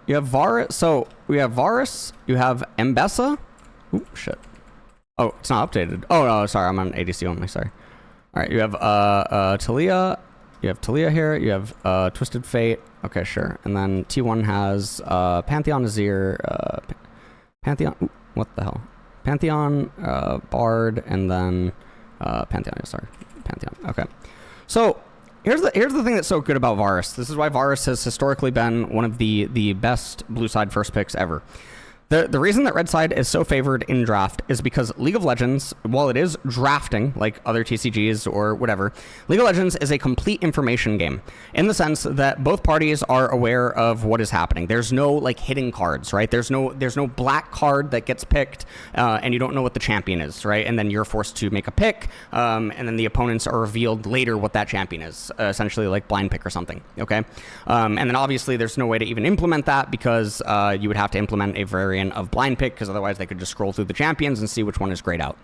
You have Varus. So we have Varus. You have Mbessa. Ooh, shit. Oh, it's not updated. Oh, no, sorry. I'm on ADC only. Sorry. All right. You have Talia. You have Talia here. You have Twisted Fate. Okay, sure. And then T1 has Pantheon, Azir, Pantheon. Ooh, what the hell? Pantheon, Bard, and then Pantheon. Sorry, Pantheon. Okay. So here's the thing that's so good about Varus. This is why Varus has historically been one of the best blue side first picks ever. The reason that red side is so favored in draft is because League of Legends, while it is drafting like other TCGs or whatever, League of Legends is a complete information game in the sense that both parties are aware of what is happening. There's no like hidden cards, right? There's no black card that gets picked and you don't know what the champion is, right? And then you're forced to make a pick and then the opponents are revealed later what that champion is, essentially like blind pick or something, okay? And then obviously there's no way to even implement that because you would have to implement a variant of blind pick because otherwise they could just scroll through the champions and see which one is grayed out.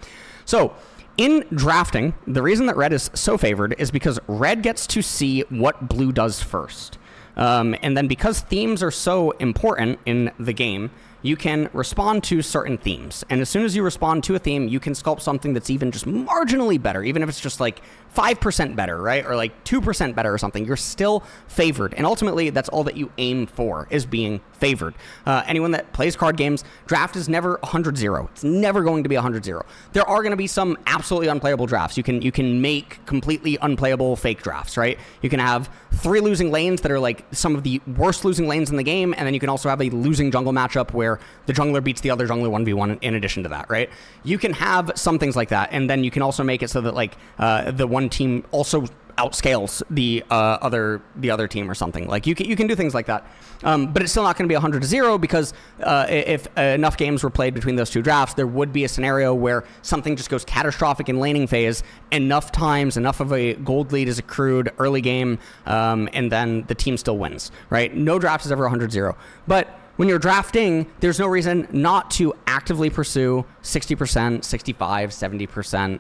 So in drafting, the reason that red is so favored is because red gets to see what blue does first. And then because themes are so important in the game, you can respond to certain themes. And as soon as you respond to a theme, you can sculpt something that's even just marginally better, even if it's just like 5% better, right? Or like 2% better or something. You're still favored. And ultimately, that's all that you aim for, is being favored. Anyone that plays card games, draft is never 100-0. It's never going to be 100-0. There are going to be some absolutely unplayable drafts. You can make completely unplayable fake drafts, right? You can have 3 losing lanes that are like some of the worst losing lanes in the game, and then you can also have a losing jungle matchup where the jungler beats the other jungler 1v1 in addition to that, right? You can have some things like that, and then you can also make it so that like the one team also outscales the other team or something. Like you can do things like that, but it's still not going to be 100-0 because if enough games were played between those two drafts, there would be a scenario where something just goes catastrophic in laning phase enough times, enough of a gold lead is accrued early game, and then the team still wins, right? No draft is ever 100-0, but when you're drafting, there's no reason not to actively pursue 60%, 65, 70%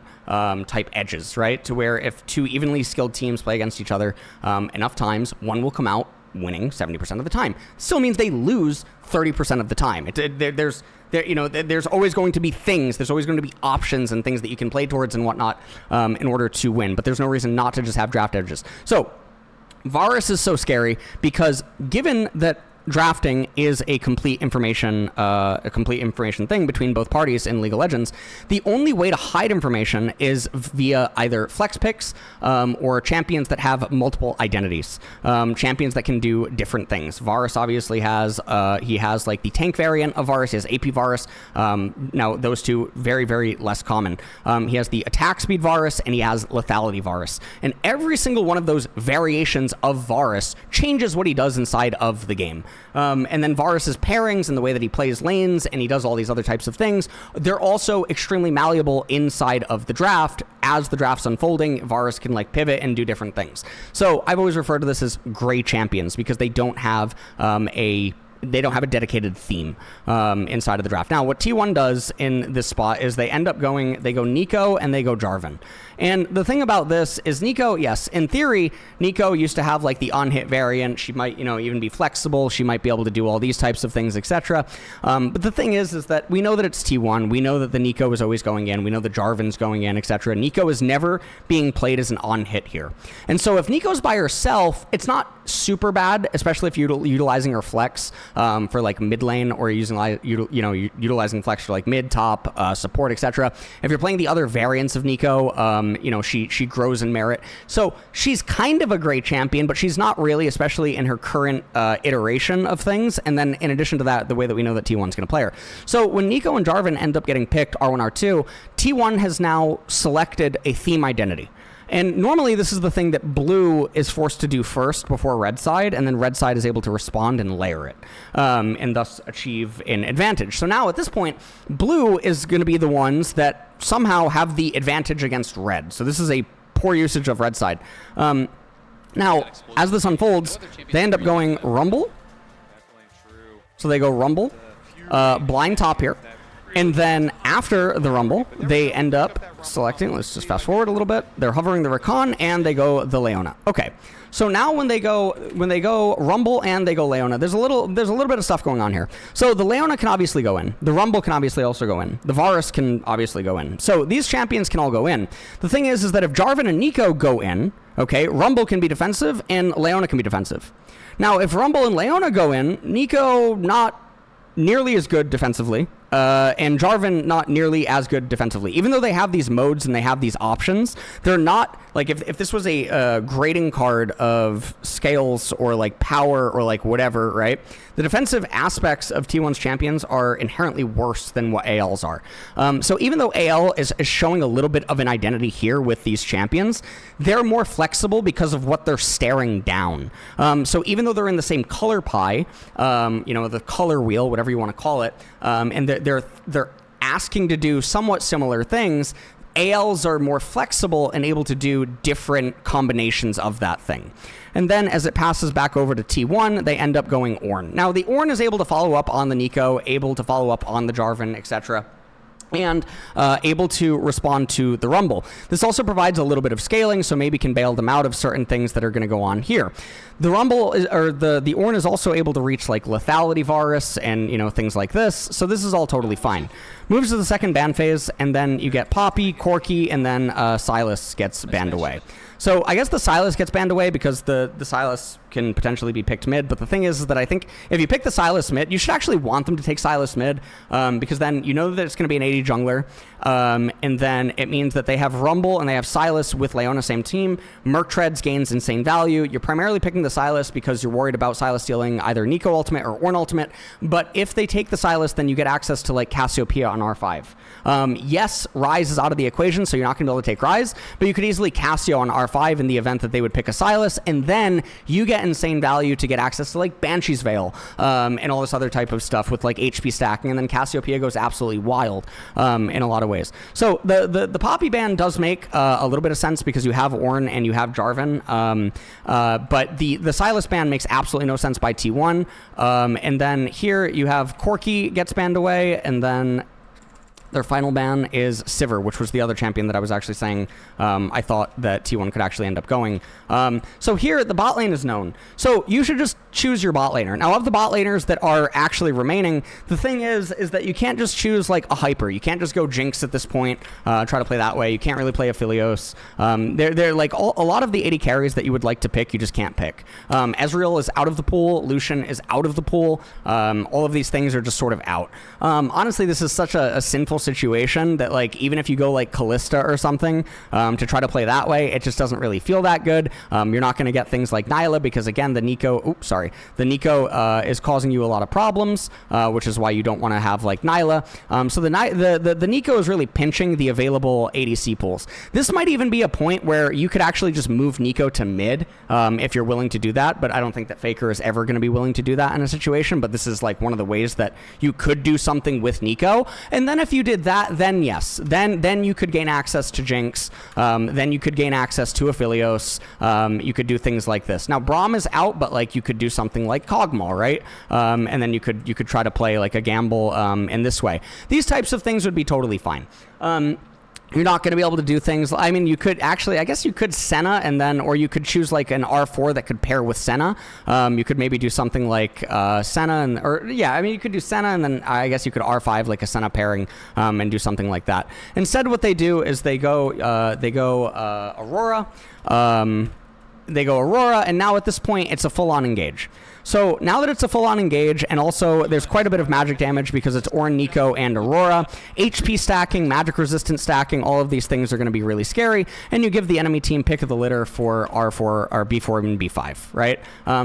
type edges, right? To where if 2 evenly skilled teams play against each other enough times, one will come out winning 70% of the time. Still means they lose 30% of the time. There's always going to be things. There's always going to be options and things that you can play towards and whatnot in order to win. But there's no reason not to just have draft edges. So Varus is so scary because given that drafting is a complete information thing between both parties in League of Legends, the only way to hide information is via either flex picks or champions that have multiple identities, champions that can do different things. Varus obviously has like the tank variant of Varus. He has AP Varus. Now those two very, very less common. He has the attack speed Varus and he has lethality Varus, and every single one of those variations of Varus changes what he does inside of the game. And then Varus's pairings and the way that he plays lanes and he does all these other types of things, they're also extremely malleable inside of the draft. As the draft's unfolding, Varus can like pivot and do different things. So I've always referred to this as gray champions because they don't have a dedicated theme inside of the draft. Now, what T1 does in this spot is they go Nico and they go Jarvan. And the thing about this is Nico, yes, in theory, Nico used to have like the on-hit variant. She might, even be flexible. She might be able to do all these types of things, etc. But the thing is that we know that it's T1. We know that the Nico is always going in. We know the Jarvan's going in, etc. Nico is never being played as an on-hit here. And so if Nico's by herself, it's not super bad, especially if you're utilizing her flex for like mid lane or utilizing flex for like mid, top, support, etc. If you're playing the other variants of Nico, she grows in merit. So she's kind of a great champion, but she's not really, especially in her current iteration of things. And then in addition to that, the way that we know that T1's going to play her. So when Nico and Jarvan end up getting picked R1, R2, T1 has now selected a theme identity. And normally this is the thing that blue is forced to do first before red side, and then red side is able to respond and layer it, and thus achieve an advantage. So now at this point, blue is going to be the ones that somehow have the advantage against red. So this is a poor usage of red side. Now, as this unfolds, they end up going Rumble. So they go Rumble, blind top here. And then after the Rumble, they end up selecting, let's just fast forward a little bit, they're hovering the Rakan, and they go the Leona. Okay, so now when they go Rumble and they go Leona, there's a little bit of stuff going on here. So the Leona can obviously go in. The Rumble can obviously also go in. The Varus can obviously go in. So these champions can all go in. The thing is that if Jarvan and Neeko go in, okay, Rumble can be defensive and Leona can be defensive. Now, if Rumble and Leona go in, Neeko not nearly as good defensively, and Jarvan not nearly as good defensively. Even though they have these modes and they have these options, they're not, like, if this was a grading card of scales or, like, power or, like, whatever, right? The defensive aspects of T1's champions are inherently worse than what AL's are. So even though AL is showing a little bit of an identity here with these champions, they're more flexible because of what they're staring down. So even though they're in the same color pie, you know, the color wheel, whatever you want to call it, and they're asking to do somewhat similar things, ALs are more flexible and able to do different combinations of that thing. And then as it passes back over to T1, they end up going Ornn. Now, the Ornn is able to follow up on the Neeko, able to follow up on the Jarvan, etc., and able to respond to the Rumble. This also provides a little bit of scaling, so maybe can bail them out of certain things that are going to go on here. The Rumble is, or the Ornn is also able to reach like lethality Varus and, you know, things like this. So this is all totally fine. Moves to the second ban phase, and then you get Poppy, Corki, and then Sylas gets banned away. So I guess the Sylas gets banned away because the Sylas can potentially be picked mid. But the thing is that I think if you pick the Sylas mid, you should actually want them to take Sylas mid, because then you know that it's going to be an AD jungler. And then it means that they have Rumble and they have Sylas with Leona, same team. Merc Treads gains insane value. You're primarily picking the Sylas because you're worried about Sylas stealing either Neeko ultimate or Ornn ultimate. But if they take the Sylas, then you get access to like Cassiopeia on R5. Yes, Ryze is out of the equation, so you're not going to be able to take Ryze, but you could easily Cassio on R5 in the event that they would pick a Sylas, and then you get insane value to get access to like Banshee's Veil and all this other type of stuff with like HP stacking, and then Cassiopeia goes absolutely wild in a lot of ways. So the Poppy ban does make a little bit of sense because you have Ornn and you have Jarvan, but the Sylas ban makes absolutely no sense by T1. And then here you have Corki gets banned away, and then their final ban is Sivir, which was the other champion that I was actually saying I thought that T1 could actually end up going. So here, the bot lane is known. So you should just choose your bot laner. Now, of the bot laners that are actually remaining, the thing is that you can't just choose like a Hyper. You can't just go Jinx at this point, try to play that way. You can't really play a Philios. They're like a lot of the 80 carries that you would like to pick, you just can't pick. Ezreal is out of the pool. Lucian is out of the pool. All of these things are just sort of out. Honestly, this is such a sinful situation that like even if you go like Callista or something to try to play that way, it just doesn't really feel that good. You're not going to get things like Nyla because again the Neeko is causing you a lot of problems, which is why you don't want to have like Nyla. So the Neeko is really pinching the available ADC pools. This might even be a point where you could actually just move Neeko to mid if you're willing to do that, but I don't think that Faker is ever going to be willing to do that in a situation. But this is like one of the ways that you could do something with Neeko. And then if you did that, then yes, then you could gain access to Jinx, then you could gain access to Aphelios, you could do things like this. Now Braum is out, but like you could do something like Kog'Maw, right? And then you could try to play like a gamble in this way. These types of things would be totally fine. You're not going to be able to do things. I mean, you could actually, I guess you could Senna and then, or you could choose like an R4 that could pair with Senna. You could maybe do something like Senna you could do Senna and then I guess you could R5 like a Senna pairing and do something like that. Instead, what they do is they go Aurora. They go Aurora, and now at this point, it's a full-on engage. So now that it's a full-on engage, and also there's quite a bit of magic damage because it's Ornn, Neeko, and Aurora, HP stacking, magic resistant stacking, all of these things are going to be really scary, and you give the enemy team pick of the litter for R4, or B4, and B5, right?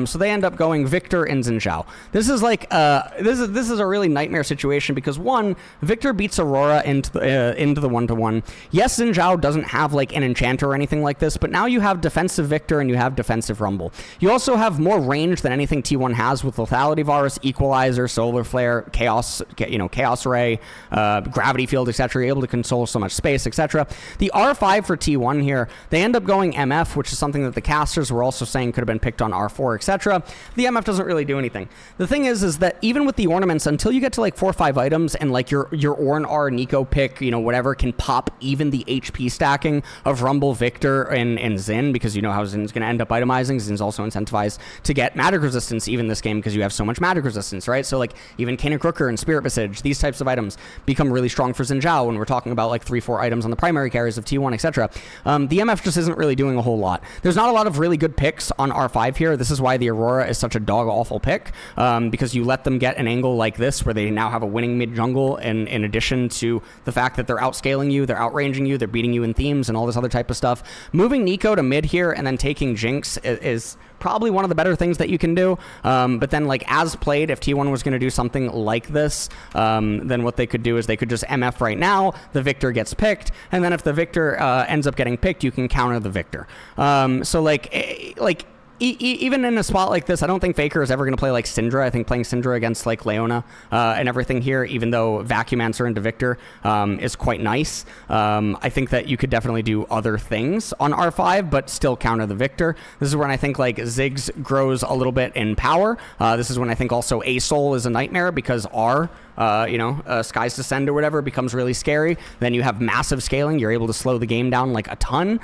So they end up going Victor and Xin Zhao. This is like, this is a really nightmare situation because one, Victor beats Aurora into the 1-to-1. Yes, Xin Zhao doesn't have like an enchanter or anything like this, but now you have defensive Victor and you have defensive Rumble. You also have more range than anything T1 T1 has with Lethality Varus, Equalizer, Solar Flare, Chaos, Chaos Ray, Gravity Field, etc. You're able to control so much space, etc. The R5 for T1 here, they end up going MF, which is something that the casters were also saying could have been picked on R4, etc. The MF doesn't really do anything. The thing is that even with the ornaments, until you get to like 4 or 5 items and like your Ornn R Nico pick, whatever, can pop even the HP stacking of Rumble, Victor, and Xin, because you know how Zin's going to end up itemizing. Zin's also incentivized to get magic resistance even this game because you have so much magic resistance, right? So like even Cane of Crooker and Spirit Visage, these types of items become really strong for Xin Zhao when we're talking about like 3-4 items on the primary carries of T1, etc. The MF just isn't really doing a whole lot. There's not a lot of really good picks on R5 here. This is why the Aurora is such a dog-awful pick, because you let them get an angle like this where they now have a winning mid-jungle, and in addition to the fact that they're outscaling you, they're outranging you, they're beating you in themes and all this other type of stuff. Moving Nico to mid here and then taking Jinx is probably one of the better things that you can do. But then, like, as played, if T1 was going to do something like this, then what they could do is they could just MF right now, the Victor gets picked, and then if the Victor ends up getting picked, you can counter the Victor. Even in a spot like this, I don't think Faker is ever going to play like Syndra. I think playing Syndra against like Leona and everything here, even though Vacuumancer into Victor is quite nice, I think that you could definitely do other things on R5, but still counter the Victor. This is when I think like Ziggs grows a little bit in power. This is when I think also A-Soul is a nightmare because Skies Descend or whatever becomes really scary. Then you have massive scaling. You're able to slow the game down like a ton.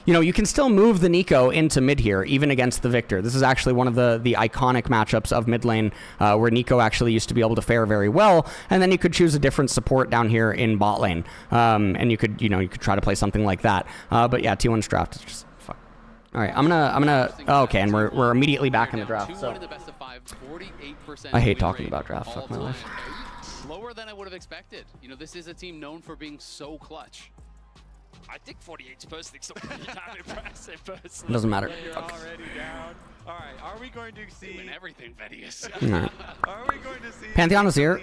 You can still move the Nico into mid here, even against the Victor. This is actually one of the iconic matchups of mid lane where Nico actually used to be able to fare very well. And then you could choose a different support down here in bot lane. And you could try to play something like that. But yeah, T1's draft is just fuck. All right, I'm gonna. Oh, okay, and we're immediately back in the draft. So I hate talking about draft. Fuck my life. Slower than I would have expected. This is a team known for being so clutch. I think 48's personally still pretty damn impressive. It doesn't matter. Fuck. Already down. All right, are we going to see Win everything, Vedius? Nah. Are we going to see Pantheon is here.